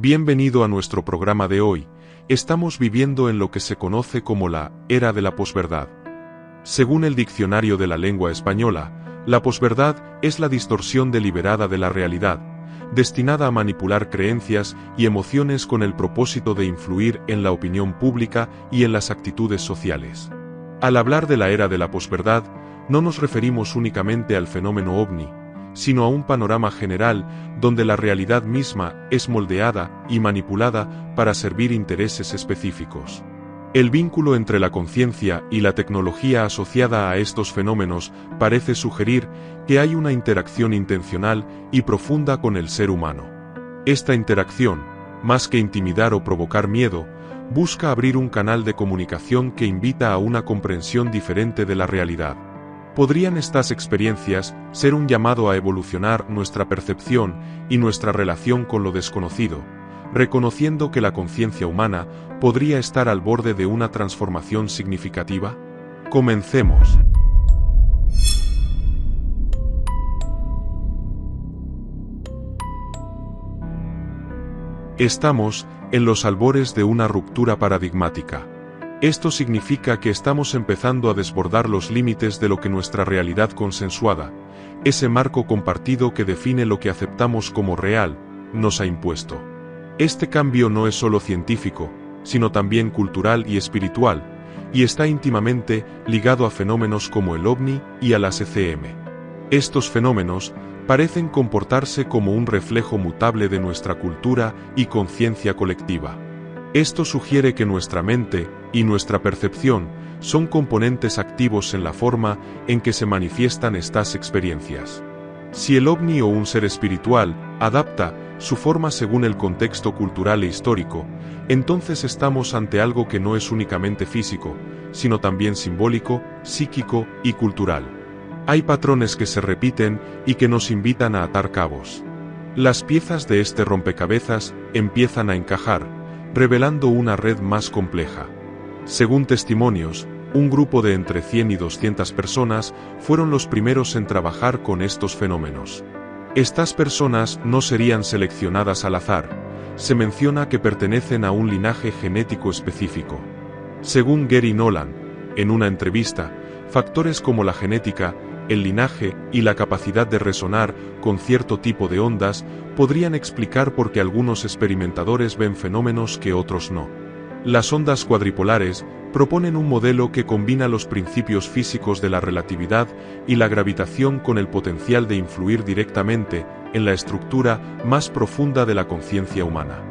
Bienvenido a nuestro programa de hoy. Estamos viviendo en lo que se conoce como la era de la posverdad. Según el Diccionario de la Lengua Española, la posverdad es la distorsión deliberada de la realidad, destinada a manipular creencias y emociones con el propósito de influir en la opinión pública y en las actitudes sociales. Al hablar de la era de la posverdad, no nos referimos únicamente al fenómeno ovni, sino a un panorama general donde la realidad misma es moldeada y manipulada para servir intereses específicos. El vínculo entre la conciencia y la tecnología asociada a estos fenómenos parece sugerir que hay una interacción intencional y profunda con el ser humano. Esta interacción, más que intimidar o provocar miedo, busca abrir un canal de comunicación que invita a una comprensión diferente de la realidad. ¿Podrían estas experiencias ser un llamado a evolucionar nuestra percepción y nuestra relación con lo desconocido, reconociendo que la conciencia humana podría estar al borde de una transformación significativa? Comencemos. Estamos en los albores de una ruptura paradigmática. Esto significa que estamos empezando a desbordar los límites de lo que nuestra realidad consensuada, ese marco compartido que define lo que aceptamos como real, nos ha impuesto. Este cambio no es solo científico, sino también cultural y espiritual, y está íntimamente ligado a fenómenos como el OVNI y a las ECM. Estos fenómenos parecen comportarse como un reflejo mutable de nuestra cultura y conciencia colectiva. Esto sugiere que nuestra mente y nuestra percepción son componentes activos en la forma en que se manifiestan estas experiencias. Si el ovni o un ser espiritual adapta su forma según el contexto cultural e histórico, entonces estamos ante algo que no es únicamente físico, sino también simbólico, psíquico y cultural. Hay patrones que se repiten y que nos invitan a atar cabos. Las piezas de este rompecabezas empiezan a encajar, revelando una red más compleja. Según testimonios, un grupo de entre 100 y 200 personas fueron los primeros en trabajar con estos fenómenos. Estas personas no serían seleccionadas al azar, se menciona que pertenecen a un linaje genético específico. Según Gary Nolan, en una entrevista, factores como la genética, el linaje y la capacidad de resonar con cierto tipo de ondas podrían explicar por qué algunos experimentadores ven fenómenos que otros no. Las ondas cuadripolares proponen un modelo que combina los principios físicos de la relatividad y la gravitación con el potencial de influir directamente en la estructura más profunda de la conciencia humana.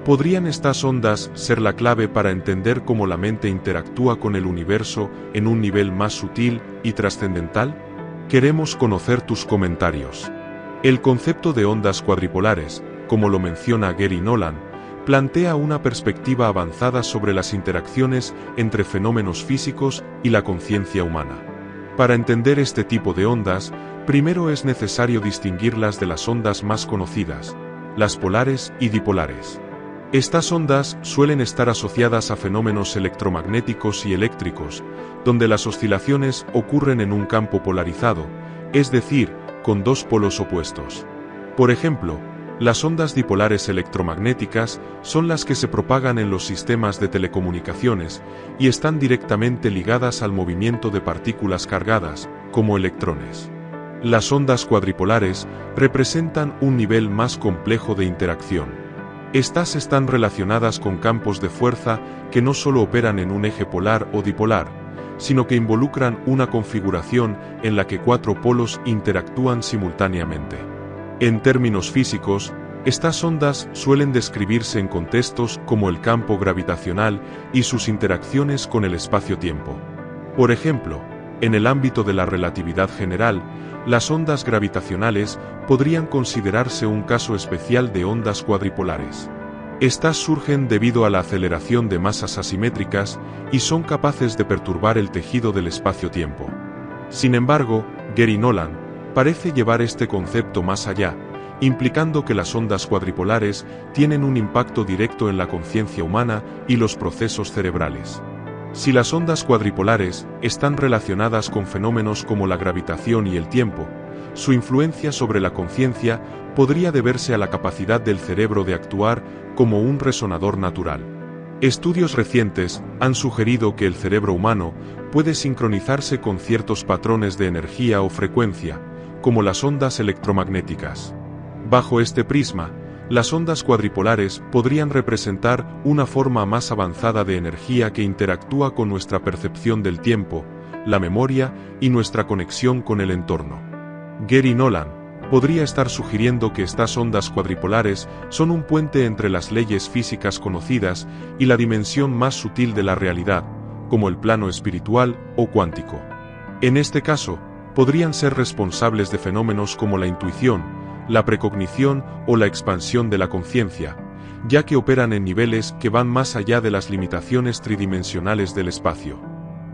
¿Podrían estas ondas ser la clave para entender cómo la mente interactúa con el universo en un nivel más sutil y trascendental? Queremos conocer tus comentarios. El concepto de ondas cuadripolares, como lo menciona Gary Nolan, plantea una perspectiva avanzada sobre las interacciones entre fenómenos físicos y la conciencia humana. Para entender este tipo de ondas, primero es necesario distinguirlas de las ondas más conocidas, las polares y dipolares. Estas ondas suelen estar asociadas a fenómenos electromagnéticos y eléctricos, donde las oscilaciones ocurren en un campo polarizado, es decir, con dos polos opuestos. Por ejemplo, las ondas dipolares electromagnéticas son las que se propagan en los sistemas de telecomunicaciones y están directamente ligadas al movimiento de partículas cargadas, como electrones. Las ondas cuadripolares representan un nivel más complejo de interacción. Estas están relacionadas con campos de fuerza que no solo operan en un eje polar o dipolar, sino que involucran una configuración en la que cuatro polos interactúan simultáneamente. En términos físicos, estas ondas suelen describirse en contextos como el campo gravitacional y sus interacciones con el espacio-tiempo. Por ejemplo, en el ámbito de la relatividad general, las ondas gravitacionales podrían considerarse un caso especial de ondas cuadripolares. Estas surgen debido a la aceleración de masas asimétricas y son capaces de perturbar el tejido del espacio-tiempo. Sin embargo, Gary Nolan parece llevar este concepto más allá, implicando que las ondas cuadripolares tienen un impacto directo en la conciencia humana y los procesos cerebrales. Si las ondas cuadripolares están relacionadas con fenómenos como la gravitación y el tiempo, Su influencia sobre la conciencia podría deberse a la capacidad del cerebro de actuar como un resonador natural. Estudios recientes han sugerido que el cerebro humano puede sincronizarse con ciertos patrones de energía o frecuencia, como las ondas electromagnéticas. Bajo este prisma, las ondas cuadripolares podrían representar una forma más avanzada de energía que interactúa con nuestra percepción del tiempo, la memoria y nuestra conexión con el entorno. Gary Nolan podría estar sugiriendo que estas ondas cuadripolares son un puente entre las leyes físicas conocidas y la dimensión más sutil de la realidad, como el plano espiritual o cuántico. En este caso, podrían ser responsables de fenómenos como la intuición, la precognición o la expansión de la conciencia, ya que operan en niveles que van más allá de las limitaciones tridimensionales del espacio.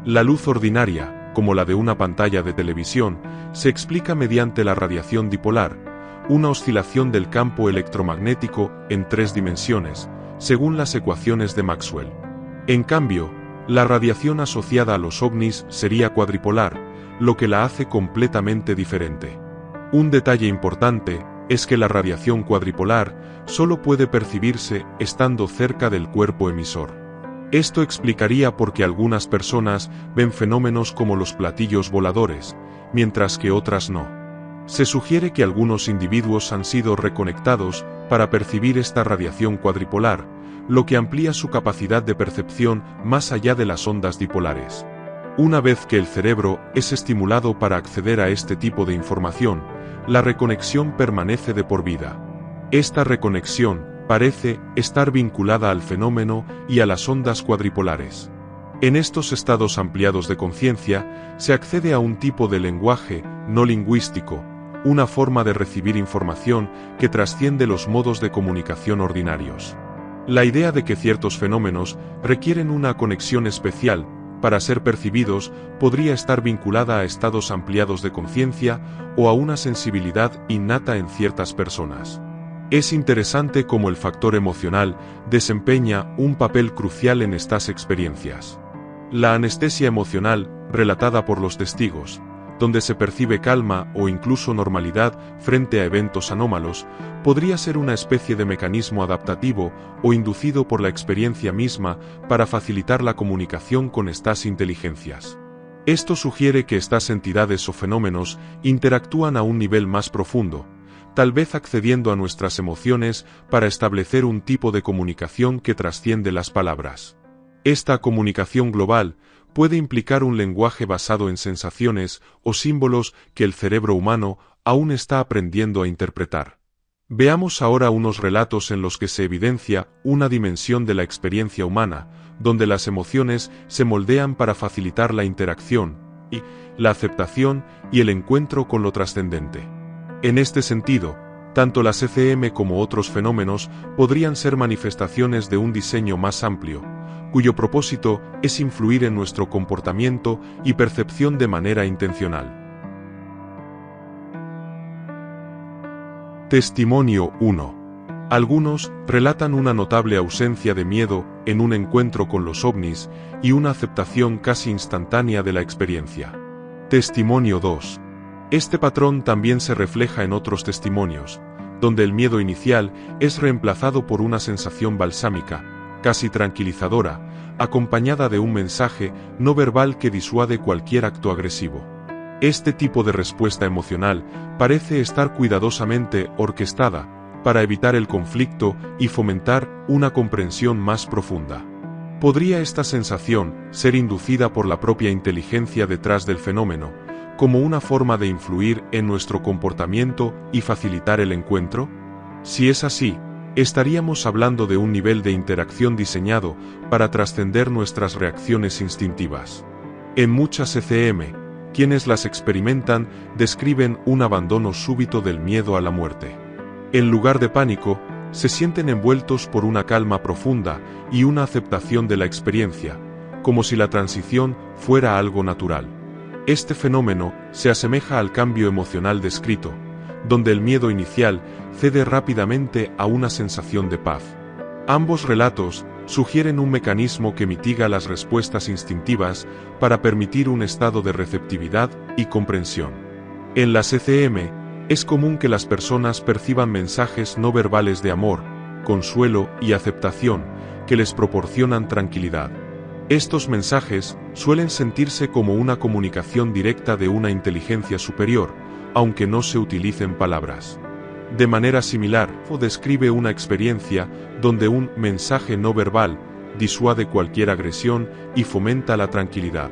La luz ordinaria, como la de una pantalla de televisión, se explica mediante la radiación dipolar, una oscilación del campo electromagnético en 3 dimensiones, según las ecuaciones de Maxwell. En cambio, la radiación asociada a los ovnis sería cuadripolar, lo que la hace completamente diferente. Un detalle importante es que la radiación cuadripolar solo puede percibirse estando cerca del cuerpo emisor. Esto explicaría por qué algunas personas ven fenómenos como los platillos voladores, mientras que otras no. Se sugiere que algunos individuos han sido reconectados para percibir esta radiación cuadripolar, lo que amplía su capacidad de percepción más allá de las ondas dipolares. Una vez que el cerebro es estimulado para acceder a este tipo de información, la reconexión permanece de por vida. Esta reconexión parece estar vinculada al fenómeno y a las ondas cuadripolares. En estos estados ampliados de conciencia, se accede a un tipo de lenguaje no lingüístico, una forma de recibir información que trasciende los modos de comunicación ordinarios. La idea de que ciertos fenómenos requieren una conexión especial para ser percibidos podría estar vinculada a estados ampliados de conciencia o a una sensibilidad innata en ciertas personas. Es interesante cómo el factor emocional desempeña un papel crucial en estas experiencias. La anestesia emocional, relatada por los testigos, donde se percibe calma o incluso normalidad frente a eventos anómalos, podría ser una especie de mecanismo adaptativo o inducido por la experiencia misma para facilitar la comunicación con estas inteligencias. Esto sugiere que estas entidades o fenómenos interactúan a un nivel más profundo, tal vez accediendo a nuestras emociones para establecer un tipo de comunicación que trasciende las palabras. Esta comunicación global puede implicar un lenguaje basado en sensaciones o símbolos que el cerebro humano aún está aprendiendo a interpretar. Veamos ahora unos relatos en los que se evidencia una dimensión de la experiencia humana, donde las emociones se moldean para facilitar la interacción, y la aceptación y el encuentro con lo trascendente. En este sentido, tanto las ECM como otros fenómenos podrían ser manifestaciones de un diseño más amplio, cuyo propósito es influir en nuestro comportamiento y percepción de manera intencional. Testimonio 1. Algunos relatan una notable ausencia de miedo en un encuentro con los ovnis y una aceptación casi instantánea de la experiencia. Testimonio 2. Este patrón también se refleja en otros testimonios, donde el miedo inicial es reemplazado por una sensación balsámica, casi tranquilizadora, acompañada de un mensaje no verbal que disuade cualquier acto agresivo. Este tipo de respuesta emocional parece estar cuidadosamente orquestada para evitar el conflicto y fomentar una comprensión más profunda. ¿Podría esta sensación ser inducida por la propia inteligencia detrás del fenómeno, como una forma de influir en nuestro comportamiento y facilitar el encuentro? Si es así, estaríamos hablando de un nivel de interacción diseñado para trascender nuestras reacciones instintivas. En muchas ECM, quienes las experimentan describen un abandono súbito del miedo a la muerte. En lugar de pánico, se sienten envueltos por una calma profunda y una aceptación de la experiencia, como si la transición fuera algo natural. Este fenómeno se asemeja al cambio emocional descrito, donde el miedo inicial cede rápidamente a una sensación de paz. Ambos relatos sugieren un mecanismo que mitiga las respuestas instintivas para permitir un estado de receptividad y comprensión. En la CCM, es común que las personas perciban mensajes no verbales de amor, consuelo y aceptación, que les proporcionan tranquilidad. Estos mensajes suelen sentirse como una comunicación directa de una inteligencia superior, aunque no se utilicen palabras. De manera similar, describe una experiencia donde un mensaje no verbal disuade cualquier agresión y fomenta la tranquilidad.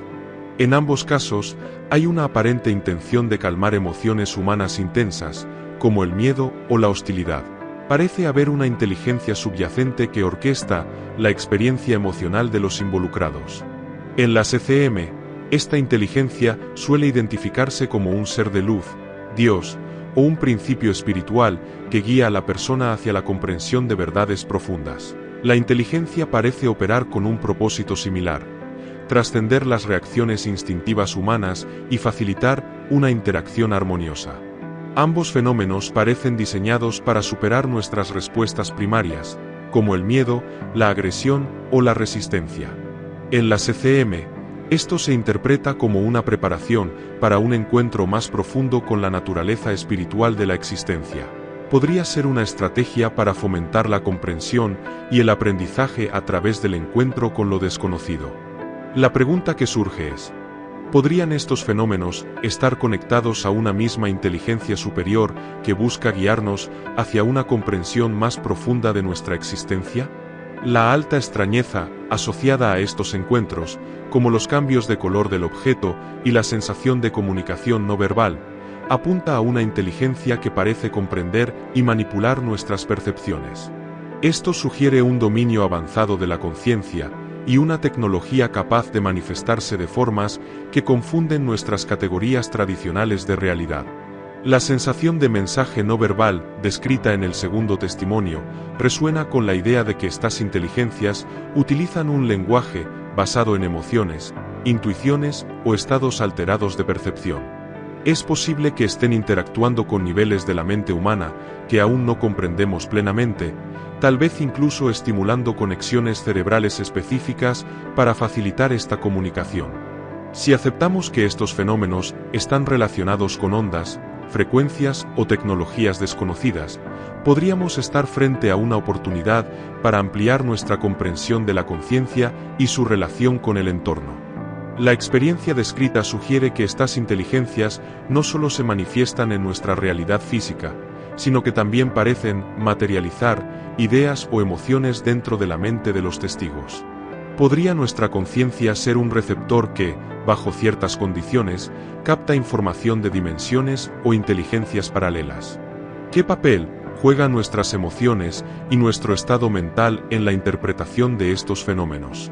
En ambos casos, hay una aparente intención de calmar emociones humanas intensas, como el miedo o la hostilidad. Parece haber una inteligencia subyacente que orquesta la experiencia emocional de los involucrados. En la CCM, esta inteligencia suele identificarse como un ser de luz, Dios, o un principio espiritual que guía a la persona hacia la comprensión de verdades profundas. La inteligencia parece operar con un propósito similar: trascender las reacciones instintivas humanas y facilitar una interacción armoniosa. Ambos fenómenos parecen diseñados para superar nuestras respuestas primarias, como el miedo, la agresión o la resistencia. En la CCM, esto se interpreta como una preparación para un encuentro más profundo con la naturaleza espiritual de la existencia. Podría ser una estrategia para fomentar la comprensión y el aprendizaje a través del encuentro con lo desconocido. La pregunta que surge es: ¿podrían estos fenómenos estar conectados a una misma inteligencia superior que busca guiarnos hacia una comprensión más profunda de nuestra existencia? La alta extrañeza asociada a estos encuentros, como los cambios de color del objeto y la sensación de comunicación no verbal, apunta a una inteligencia que parece comprender y manipular nuestras percepciones. Esto sugiere un dominio avanzado de la conciencia y una tecnología capaz de manifestarse de formas que confunden nuestras categorías tradicionales de realidad. La sensación de mensaje no verbal, descrita en el segundo testimonio, resuena con la idea de que estas inteligencias utilizan un lenguaje basado en emociones, intuiciones o estados alterados de percepción. Es posible que estén interactuando con niveles de la mente humana que aún no comprendemos plenamente, tal vez incluso estimulando conexiones cerebrales específicas para facilitar esta comunicación. Si aceptamos que estos fenómenos están relacionados con ondas, frecuencias o tecnologías desconocidas, podríamos estar frente a una oportunidad para ampliar nuestra comprensión de la conciencia y su relación con el entorno. La experiencia descrita sugiere que estas inteligencias no solo se manifiestan en nuestra realidad física, sino que también parecen materializar ideas o emociones dentro de la mente de los testigos. ¿Podría nuestra conciencia ser un receptor que, bajo ciertas condiciones, capta información de dimensiones o inteligencias paralelas? ¿Qué papel juegan nuestras emociones y nuestro estado mental en la interpretación de estos fenómenos?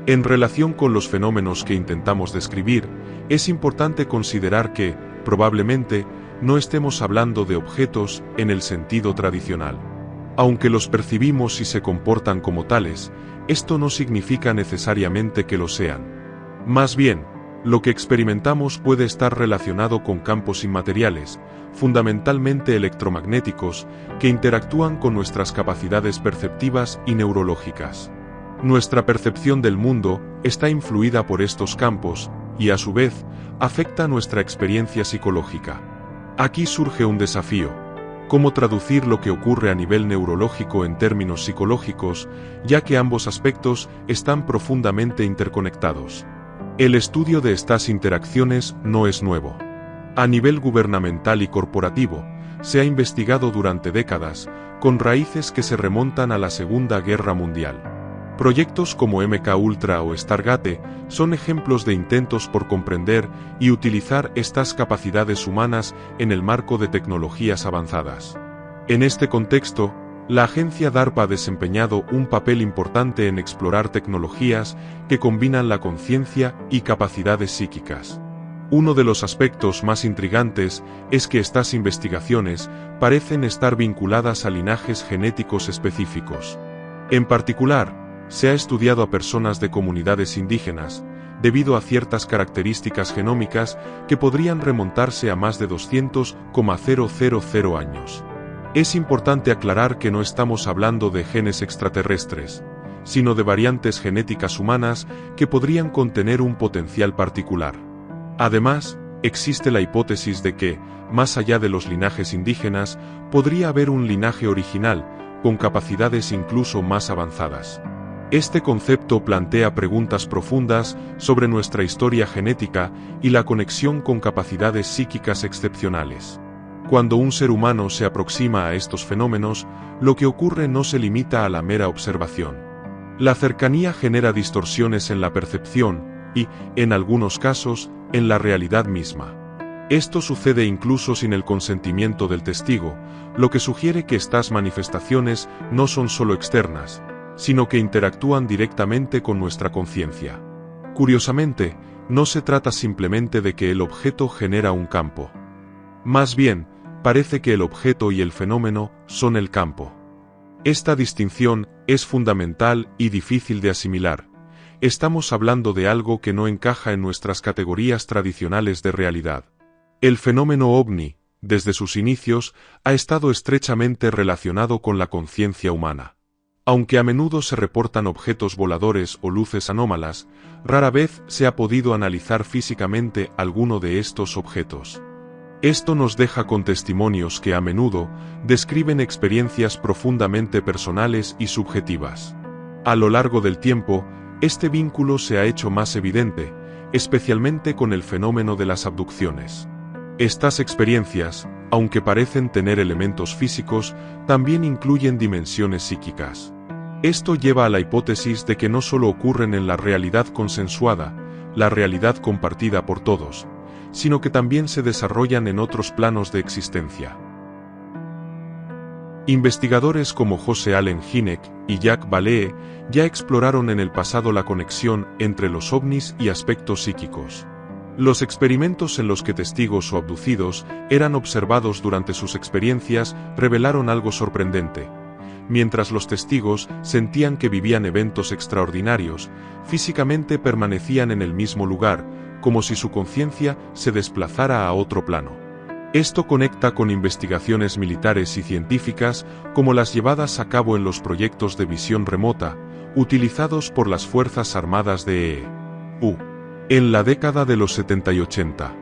En relación con los fenómenos que intentamos describir, es importante considerar que, probablemente, no estemos hablando de objetos en el sentido tradicional. Aunque los percibimos y se comportan como tales, esto no significa necesariamente que lo sean. Más bien, lo que experimentamos puede estar relacionado con campos inmateriales, fundamentalmente electromagnéticos, que interactúan con nuestras capacidades perceptivas y neurológicas. Nuestra percepción del mundo está influida por estos campos, y a su vez, afecta nuestra experiencia psicológica. Aquí surge un desafío: ¿cómo traducir lo que ocurre a nivel neurológico en términos psicológicos, ya que ambos aspectos están profundamente interconectados? El estudio de estas interacciones no es nuevo. A nivel gubernamental y corporativo, se ha investigado durante décadas, con raíces que se remontan a la Segunda Guerra Mundial. Proyectos como MKUltra o Stargate son ejemplos de intentos por comprender y utilizar estas capacidades humanas en el marco de tecnologías avanzadas. En este contexto, la agencia DARPA ha desempeñado un papel importante en explorar tecnologías que combinan la conciencia y capacidades psíquicas. Uno de los aspectos más intrigantes es que estas investigaciones parecen estar vinculadas a linajes genéticos específicos. En particular, se ha estudiado a personas de comunidades indígenas, debido a ciertas características genómicas que podrían remontarse a más de 200,000 años. Es importante aclarar que no estamos hablando de genes extraterrestres, sino de variantes genéticas humanas que podrían contener un potencial particular. Además, existe la hipótesis de que, más allá de los linajes indígenas, podría haber un linaje original, con capacidades incluso más avanzadas. Este concepto plantea preguntas profundas sobre nuestra historia genética y la conexión con capacidades psíquicas excepcionales. Cuando un ser humano se aproxima a estos fenómenos, lo que ocurre no se limita a la mera observación. La cercanía genera distorsiones en la percepción y, en algunos casos, en la realidad misma. Esto sucede incluso sin el consentimiento del testigo, lo que sugiere que estas manifestaciones no son solo externas, sino que interactúan directamente con nuestra conciencia. Curiosamente, no se trata simplemente de que el objeto genera un campo. Más bien, parece que el objeto y el fenómeno son el campo. Esta distinción es fundamental y difícil de asimilar. Estamos hablando de algo que no encaja en nuestras categorías tradicionales de realidad. El fenómeno ovni, desde sus inicios, ha estado estrechamente relacionado con la conciencia humana. Aunque a menudo se reportan objetos voladores o luces anómalas, rara vez se ha podido analizar físicamente alguno de estos objetos. Esto nos deja con testimonios que a menudo describen experiencias profundamente personales y subjetivas. A lo largo del tiempo, este vínculo se ha hecho más evidente, especialmente con el fenómeno de las abducciones. Estas experiencias, aunque parecen tener elementos físicos, también incluyen dimensiones psíquicas. Esto lleva a la hipótesis de que no solo ocurren en la realidad consensuada, la realidad compartida por todos, sino que también se desarrollan en otros planos de existencia. Investigadores como José Allen Hynek y Jacques Vallée ya exploraron en el pasado la conexión entre los ovnis y aspectos psíquicos. Los experimentos en los que testigos o abducidos eran observados durante sus experiencias revelaron algo sorprendente. Mientras los testigos sentían que vivían eventos extraordinarios, físicamente permanecían en el mismo lugar, como si su conciencia se desplazara a otro plano. Esto conecta con investigaciones militares y científicas como las llevadas a cabo en los proyectos de visión remota, utilizados por las Fuerzas Armadas de EU. En la década de los 70 y 80.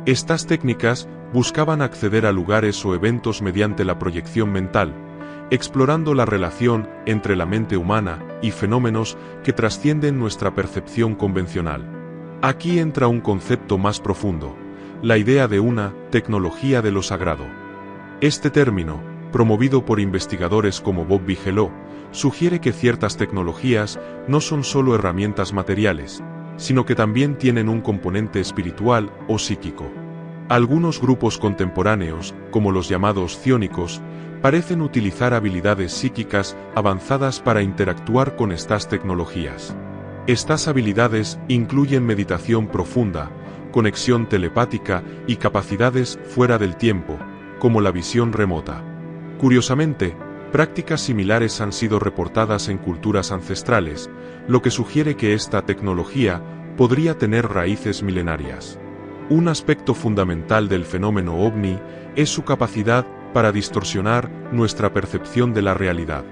Estas técnicas buscaban acceder a lugares o eventos mediante la proyección mental, explorando la relación entre la mente humana y fenómenos que trascienden nuestra percepción convencional. Aquí entra un concepto más profundo, la idea de una tecnología de lo sagrado. Este término, promovido por investigadores como Bob Bigelow, sugiere que ciertas tecnologías no son solo herramientas materiales, sino que también tienen un componente espiritual o psíquico. Algunos grupos contemporáneos, como los llamados psiónicos, parecen utilizar habilidades psíquicas avanzadas para interactuar con estas tecnologías. Estas habilidades incluyen meditación profunda, conexión telepática y capacidades fuera del tiempo, como la visión remota. Curiosamente, prácticas similares han sido reportadas en culturas ancestrales, lo que sugiere que esta tecnología podría tener raíces milenarias. Un aspecto fundamental del fenómeno ovni es su capacidad para distorsionar nuestra percepción de la realidad.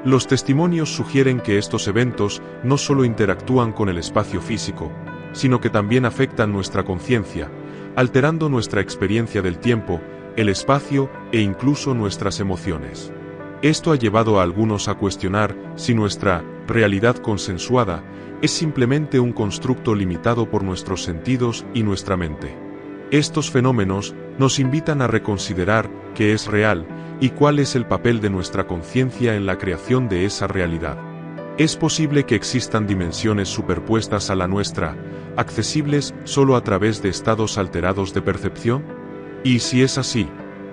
Los testimonios sugieren que estos eventos no solo interactúan con el espacio físico, sino que también afectan nuestra conciencia, alterando nuestra experiencia del tiempo, el espacio e incluso nuestras emociones. Esto ha llevado a algunos a cuestionar si nuestra realidad consensuada es simplemente un constructo limitado por nuestros sentidos y nuestra mente. Estos fenómenos nos invitan a reconsiderar qué es real y cuál es el papel de nuestra conciencia en la creación de esa realidad. ¿Es posible que existan dimensiones superpuestas a la nuestra, accesibles solo a través de estados alterados de percepción? Y si es así,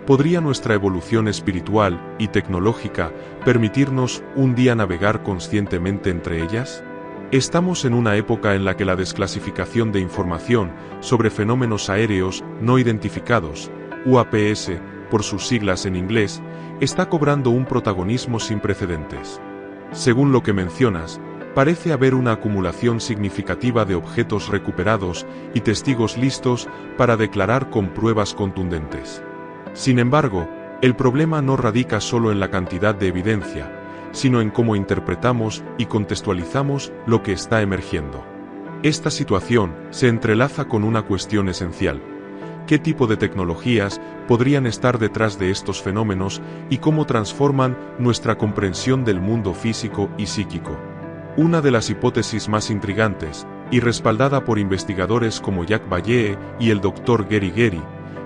¿podría nuestra evolución espiritual y tecnológica permitirnos un día navegar conscientemente entre ellas? Estamos en una época en la que la desclasificación de información sobre fenómenos aéreos no identificados, UAPS, por sus siglas en inglés, está cobrando un protagonismo sin precedentes. Según lo que mencionas, parece haber una acumulación significativa de objetos recuperados y testigos listos para declarar con pruebas contundentes. Sin embargo, el problema no radica solo en la cantidad de evidencia, sino en cómo interpretamos y contextualizamos lo que está emergiendo. Esta situación se entrelaza con una cuestión esencial: ¿Qué tipo de tecnologías podrían estar detrás de estos fenómenos y cómo transforman nuestra comprensión del mundo físico y psíquico? Una de las hipótesis más intrigantes, y respaldada por investigadores como Jacques Vallée y el Dr. Gary Gery,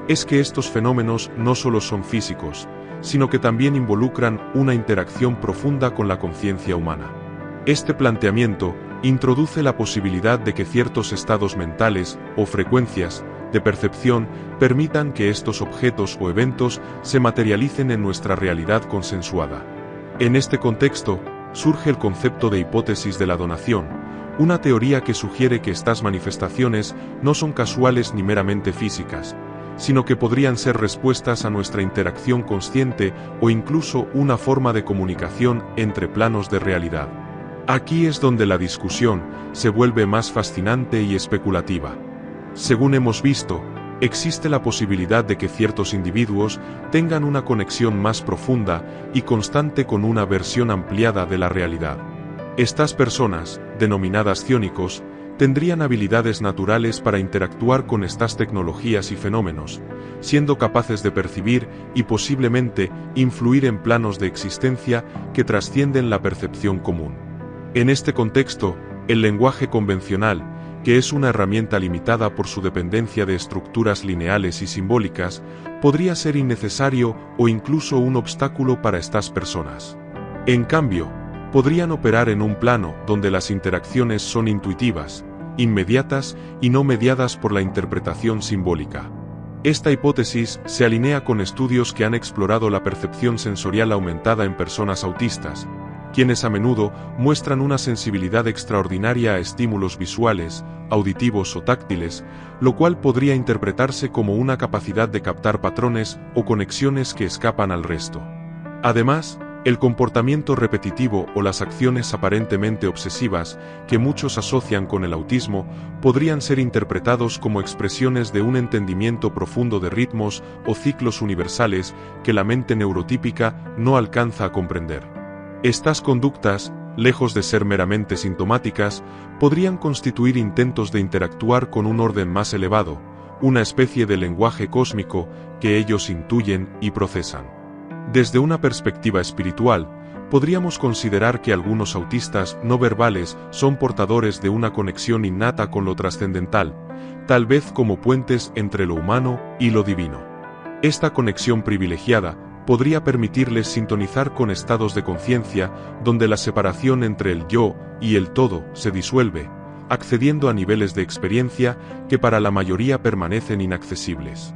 es que estos fenómenos no solo son físicos, sino que también involucran una interacción profunda con la conciencia humana. Este planteamiento introduce la posibilidad de que ciertos estados mentales o frecuencias de percepción permitan que estos objetos o eventos se materialicen en nuestra realidad consensuada. En este contexto, surge el concepto de hipótesis de la donación, una teoría que sugiere que estas manifestaciones no son casuales ni meramente físicas, sino que podrían ser respuestas a nuestra interacción consciente o incluso una forma de comunicación entre planos de realidad. Aquí es donde la discusión se vuelve más fascinante y especulativa. Según hemos visto, existe la posibilidad de que ciertos individuos tengan una conexión más profunda y constante con una versión ampliada de la realidad. Estas personas, denominadas psiónicos, tendrían habilidades naturales para interactuar con estas tecnologías y fenómenos, siendo capaces de percibir y posiblemente influir en planos de existencia que trascienden la percepción común. En este contexto, el lenguaje convencional, que es una herramienta limitada por su dependencia de estructuras lineales y simbólicas, podría ser innecesario o incluso un obstáculo para estas personas. En cambio, podrían operar en un plano donde las interacciones son intuitivas, inmediatas y no mediadas por la interpretación simbólica. Esta hipótesis se alinea con estudios que han explorado la percepción sensorial aumentada en personas autistas, quienes a menudo muestran una sensibilidad extraordinaria a estímulos visuales, auditivos o táctiles, lo cual podría interpretarse como una capacidad de captar patrones o conexiones que escapan al resto. Además, el comportamiento repetitivo o las acciones aparentemente obsesivas que muchos asocian con el autismo podrían ser interpretados como expresiones de un entendimiento profundo de ritmos o ciclos universales que la mente neurotípica no alcanza a comprender. Estas conductas, lejos de ser meramente sintomáticas, podrían constituir intentos de interactuar con un orden más elevado, una especie de lenguaje cósmico que ellos intuyen y procesan. Desde una perspectiva espiritual, podríamos considerar que algunos autistas no verbales son portadores de una conexión innata con lo trascendental, tal vez como puentes entre lo humano y lo divino. Esta conexión privilegiada podría permitirles sintonizar con estados de conciencia donde la separación entre el yo y el todo se disuelve, accediendo a niveles de experiencia que para la mayoría permanecen inaccesibles.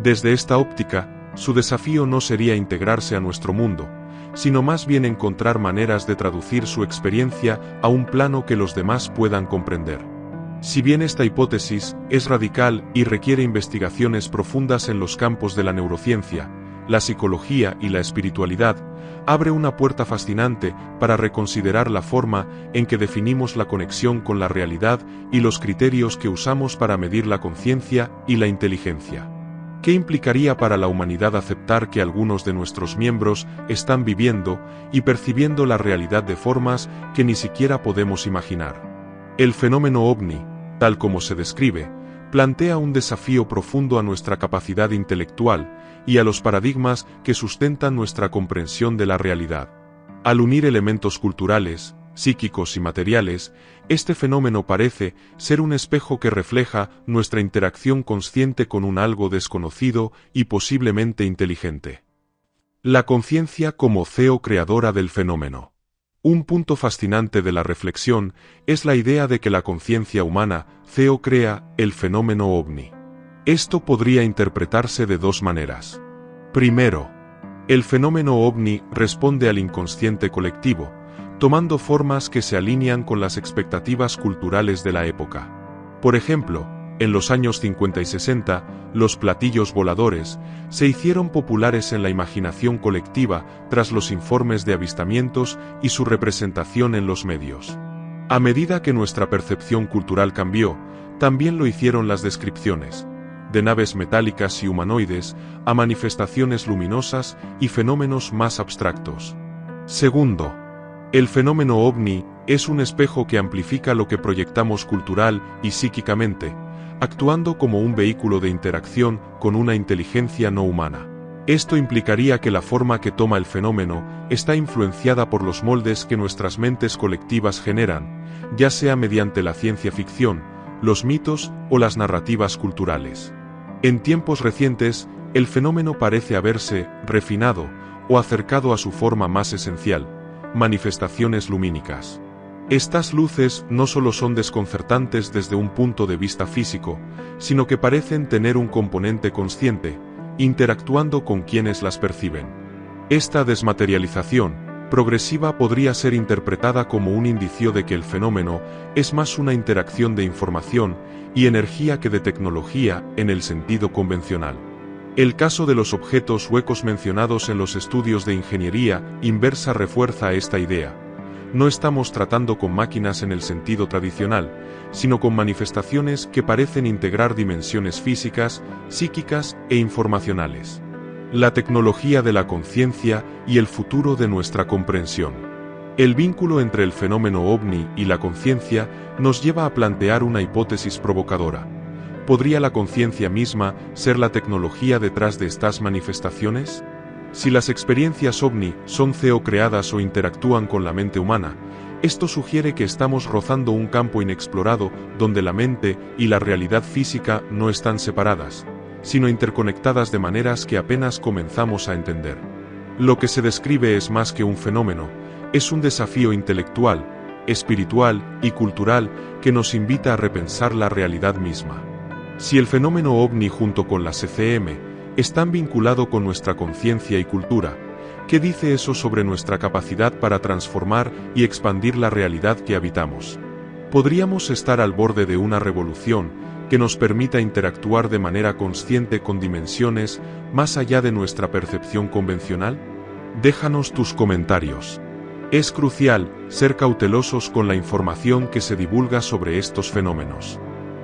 Desde esta óptica, su desafío no sería integrarse a nuestro mundo, sino más bien encontrar maneras de traducir su experiencia a un plano que los demás puedan comprender. Si bien esta hipótesis es radical y requiere investigaciones profundas en los campos de la neurociencia, la psicología y la espiritualidad, abre una puerta fascinante para reconsiderar la forma en que definimos la conexión con la realidad y los criterios que usamos para medir la conciencia y la inteligencia. ¿Qué implicaría para la humanidad aceptar que algunos de nuestros miembros están viviendo y percibiendo la realidad de formas que ni siquiera podemos imaginar? El fenómeno ovni, tal como se describe, plantea un desafío profundo a nuestra capacidad intelectual y a los paradigmas que sustentan nuestra comprensión de la realidad. Al unir elementos culturales, psíquicos y materiales, este fenómeno parece ser un espejo que refleja nuestra interacción consciente con un algo desconocido y posiblemente inteligente. La conciencia como creadora del fenómeno. Un punto fascinante de la reflexión es la idea de que la conciencia humana crea el fenómeno ovni. Esto podría interpretarse de dos maneras. Primero, el fenómeno ovni responde al inconsciente colectivo, tomando formas que se alinean con las expectativas culturales de la época. Por ejemplo, en los años 50 y 60, los platillos voladores se hicieron populares en la imaginación colectiva tras los informes de avistamientos y su representación en los medios. A medida que nuestra percepción cultural cambió, también lo hicieron las descripciones, de naves metálicas y humanoides, a manifestaciones luminosas y fenómenos más abstractos. Segundo, el fenómeno ovni es un espejo que amplifica lo que proyectamos cultural y psíquicamente, actuando como un vehículo de interacción con una inteligencia no humana. Esto implicaría que la forma que toma el fenómeno está influenciada por los moldes que nuestras mentes colectivas generan, ya sea mediante la ciencia ficción, los mitos o las narrativas culturales. En tiempos recientes, el fenómeno parece haberse refinado o acercado a su forma más esencial, manifestaciones lumínicas. Estas luces no solo son desconcertantes desde un punto de vista físico, sino que parecen tener un componente consciente, interactuando con quienes las perciben. Esta desmaterialización progresiva podría ser interpretada como un indicio de que el fenómeno es más una interacción de información y energía que de tecnología en el sentido convencional. El caso de los objetos huecos mencionados en los estudios de ingeniería inversa refuerza esta idea. No estamos tratando con máquinas en el sentido tradicional, sino con manifestaciones que parecen integrar dimensiones físicas, psíquicas e informacionales. La tecnología de la conciencia y el futuro de nuestra comprensión. El vínculo entre el fenómeno ovni y la conciencia nos lleva a plantear una hipótesis provocadora. ¿Podría la conciencia misma ser la tecnología detrás de estas manifestaciones? Si las experiencias ovni son creadas o interactúan con la mente humana, esto sugiere que estamos rozando un campo inexplorado donde la mente y la realidad física no están separadas, sino interconectadas de maneras que apenas comenzamos a entender. Lo que se describe es más que un fenómeno, es un desafío intelectual, espiritual y cultural que nos invita a repensar la realidad misma. Si el fenómeno ovni junto con la CCM están vinculados con nuestra conciencia y cultura, ¿qué dice eso sobre nuestra capacidad para transformar y expandir la realidad que habitamos? ¿Podríamos estar al borde de una revolución que nos permita interactuar de manera consciente con dimensiones más allá de nuestra percepción convencional? Déjanos tus comentarios. Es crucial ser cautelosos con la información que se divulga sobre estos fenómenos.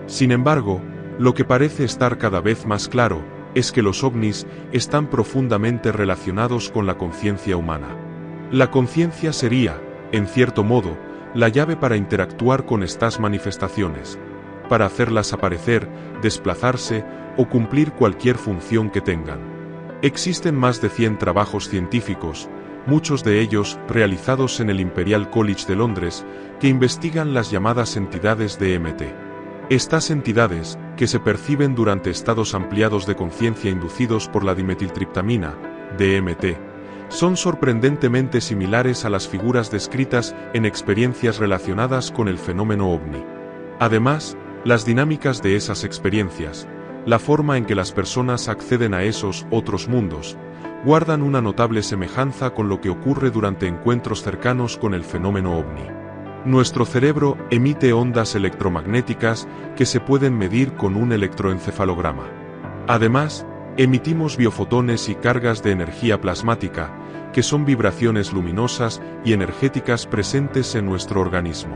Sin embargo, lo que parece estar cada vez más claro es que los ovnis están profundamente relacionados con la conciencia humana. La conciencia sería, en cierto modo, la llave para interactuar con estas manifestaciones, para hacerlas aparecer, desplazarse o cumplir cualquier función que tengan. Existen más de 100 trabajos científicos, muchos de ellos realizados en el Imperial College de Londres, que investigan las llamadas entidades DMT. Estas entidades, que se perciben durante estados ampliados de conciencia inducidos por la dimetiltriptamina, DMT, son sorprendentemente similares a las figuras descritas en experiencias relacionadas con el fenómeno ovni. Además, las dinámicas de esas experiencias, la forma en que las personas acceden a esos otros mundos, guardan una notable semejanza con lo que ocurre durante encuentros cercanos con el fenómeno ovni. Nuestro cerebro emite ondas electromagnéticas que se pueden medir con un electroencefalograma. Además, emitimos biofotones y cargas de energía plasmática, que son vibraciones luminosas y energéticas presentes en nuestro organismo.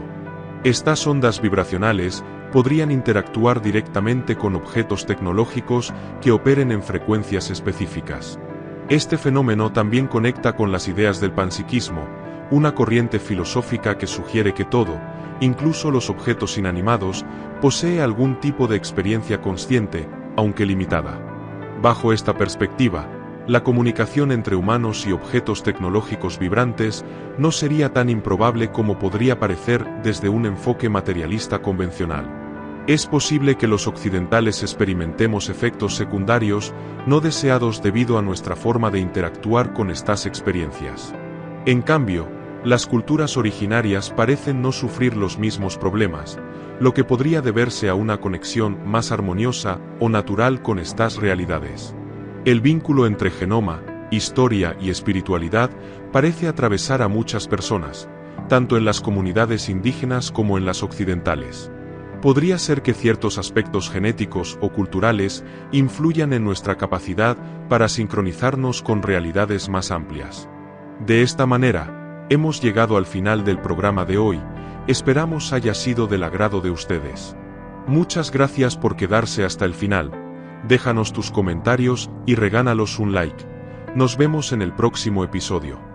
Estas ondas vibracionales podrían interactuar directamente con objetos tecnológicos que operen en frecuencias específicas. Este fenómeno también conecta con las ideas del panpsiquismo, una corriente filosófica que sugiere que todo, incluso los objetos inanimados, posee algún tipo de experiencia consciente, aunque limitada. Bajo esta perspectiva, la comunicación entre humanos y objetos tecnológicos vibrantes no sería tan improbable como podría parecer desde un enfoque materialista convencional. Es posible que los occidentales experimentemos efectos secundarios no deseados debido a nuestra forma de interactuar con estas experiencias. En cambio, las culturas originarias parecen no sufrir los mismos problemas, lo que podría deberse a una conexión más armoniosa o natural con estas realidades. El vínculo entre genoma, historia y espiritualidad parece atravesar a muchas personas, tanto en las comunidades indígenas como en las occidentales. Podría ser que ciertos aspectos genéticos o culturales influyan en nuestra capacidad para sincronizarnos con realidades más amplias. De esta manera, hemos llegado al final del programa de hoy, esperamos haya sido del agrado de ustedes. Muchas gracias por quedarse hasta el final, déjanos tus comentarios y regálanos un like. Nos vemos en el próximo episodio.